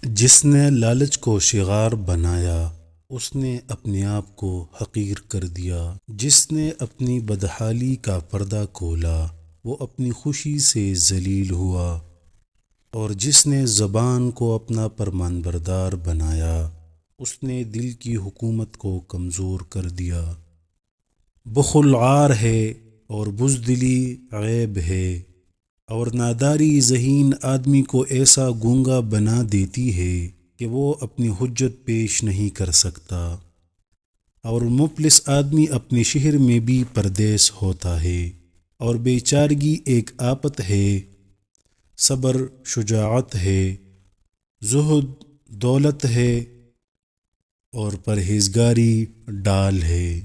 جس نے لالچ کو شعار بنایا اس نے اپنے آپ کو حقیر کر دیا۔ جس نے اپنی بدحالی کا پردہ کھولا وہ اپنی خوشی سے ذلیل ہوا، اور جس نے زبان کو اپنا فرمانبردار بنایا اس نے دل کی حکومت کو کمزور کر دیا۔ بخل عار ہے اور بزدلی عیب ہے، اور ناداری ذہین آدمی کو ایسا گونگا بنا دیتی ہے کہ وہ اپنی حجت پیش نہیں کر سکتا، اور مفلس آدمی اپنے شہر میں بھی پردیس ہوتا ہے۔ اور بے چارگی ایک آفت ہے، صبر شجاعت ہے، زہد دولت ہے، اور پرہیزگاری ڈال ہے۔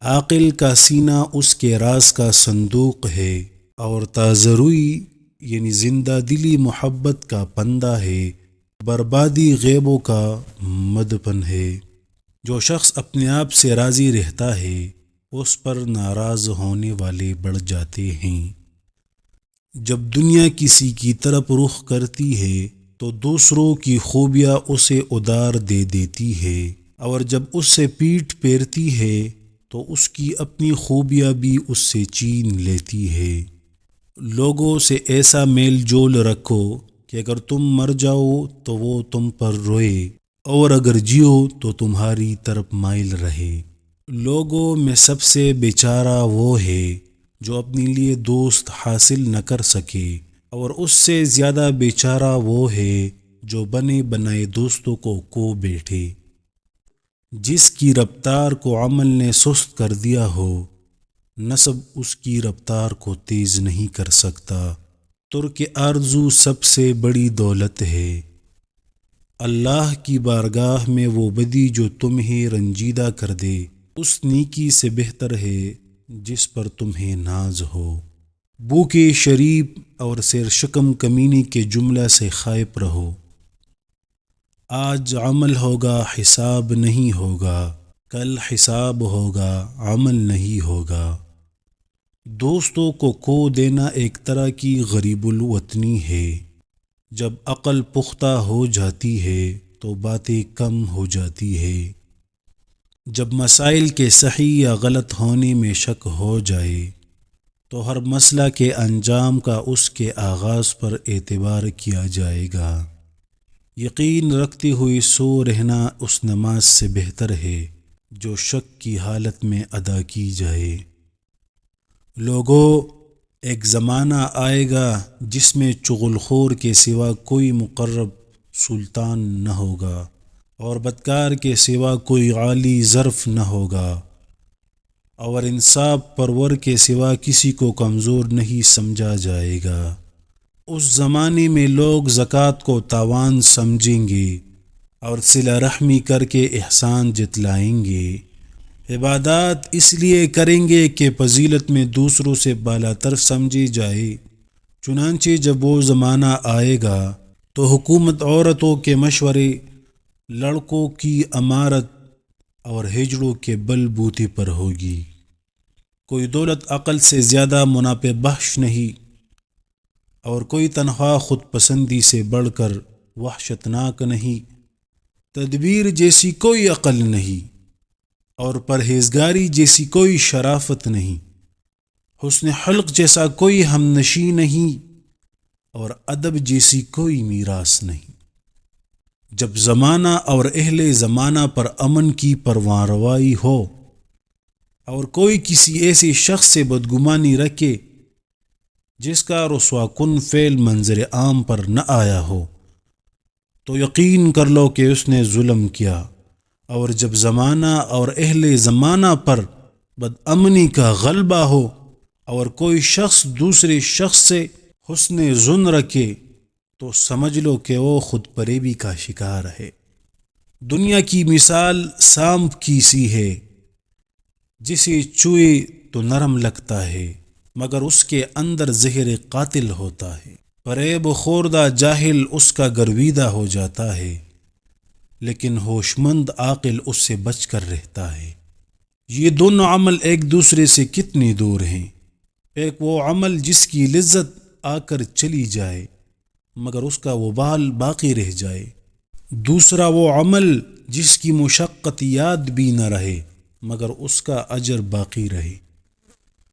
عاقل کا سینہ اس کے راز کا صندوق ہے، اور تازروئی یعنی زندہ دلی محبت کا پندہ ہے، بربادی غیبوں کا مدفن ہے۔ جو شخص اپنے آپ سے راضی رہتا ہے اس پر ناراض ہونے والے بڑھ جاتے ہیں۔ جب دنیا کسی کی طرف رخ کرتی ہے تو دوسروں کی خوبیاں اسے ادار دے دیتی ہے، اور جب اس سے پیٹھ پھیرتی ہے تو اس کی اپنی خوبیاں بھی اس سے چھین لیتی ہے۔ لوگوں سے ایسا میل جول رکھو کہ اگر تم مر جاؤ تو وہ تم پر روئے، اور اگر جیو تو تمہاری طرف مائل رہے۔ لوگوں میں سب سے بیچارہ وہ ہے جو اپنے لیے دوست حاصل نہ کر سکے، اور اس سے زیادہ بیچارہ وہ ہے جو بنے بنائے دوستوں کو کھو بیٹھے۔ جس کی رفتار کو عمل نے سست کر دیا ہو، نسب اس کی رفتار کو تیز نہیں کر سکتا۔ ترک آرزو سب سے بڑی دولت ہے۔ اللہ کی بارگاہ میں وہ بدی جو تمہیں رنجیدہ کر دے اس نیکی سے بہتر ہے جس پر تمہیں ناز ہو۔ بھوکے شریف اور سیر شکم کمینے کے جملہ سے خائف رہو۔ آج عمل ہوگا حساب نہیں ہوگا، کل حساب ہوگا عمل نہیں ہوگا۔ دوستوں کو کھو دینا ایک طرح کی غریب الوطنی ہے۔ جب عقل پختہ ہو جاتی ہے تو باتیں کم ہو جاتی ہے۔ جب مسائل کے صحیح یا غلط ہونے میں شک ہو جائے تو ہر مسئلہ کے انجام کا اس کے آغاز پر اعتبار کیا جائے گا۔ یقین رکھتے ہوئے سو رہنا اس نماز سے بہتر ہے جو شک کی حالت میں ادا کی جائے۔ لوگوں، ایک زمانہ آئے گا جس میں چغل خور کے سوا کوئی مقرب سلطان نہ ہوگا، اور بدکار کے سوا کوئی عالی ظرف نہ ہوگا، اور انصاف پرور کے سوا کسی کو کمزور نہیں سمجھا جائے گا۔ اس زمانے میں لوگ زکوٰۃ کو تاوان سمجھیں گے اور صلہ رحمی کر کے احسان جتلائیں گے۔ عبادات اس لیے کریں گے کہ فضیلت میں دوسروں سے بالاتر سمجھی جائے۔ چنانچہ جب وہ زمانہ آئے گا تو حکومت عورتوں کے مشورے، لڑکوں کی امارت اور ہجڑوں کے بل بوتے پر ہوگی۔ کوئی دولت عقل سے زیادہ منافع بخش نہیں، اور کوئی تنخواہ خود پسندی سے بڑھ کر وحشتناک نہیں۔ تدبیر جیسی کوئی عقل نہیں، اور پرہیزگاری جیسی کوئی شرافت نہیں۔ حسن خلق جیسا کوئی ہمنشیں نہیں، اور ادب جیسی کوئی میراث نہیں۔ جب زمانہ اور اہل زمانہ پر امن کی فرمانروائی ہو، اور کوئی کسی ایسے شخص سے بدگمانی رکھے جس کا رسوا کن فعل منظر عام پر نہ آیا ہو، تو یقین کر لو کہ اس نے ظلم کیا۔ اور جب زمانہ اور اہل زمانہ پر بدامنی کا غلبہ ہو، اور کوئی شخص دوسرے شخص سے حسن ظن رکھے، تو سمجھ لو کہ وہ خود فریبی کا شکار ہے۔ دنیا کی مثال سانپ کی سی ہے، جسے چھوئے تو نرم لگتا ہے مگر اس کے اندر زہر قاتل ہوتا ہے۔ فریب خوردہ جاہل اس کا گرویدہ ہو جاتا ہے، لیکن ہوش مند عاقل اس سے بچ کر رہتا ہے۔ یہ دونوں عمل ایک دوسرے سے کتنی دور ہیں۔ ایک وہ عمل جس کی لذت آ کر چلی جائے مگر اس کا وبال باقی رہ جائے، دوسرا وہ عمل جس کی مشقت یاد بھی نہ رہے مگر اس کا اجر باقی رہے۔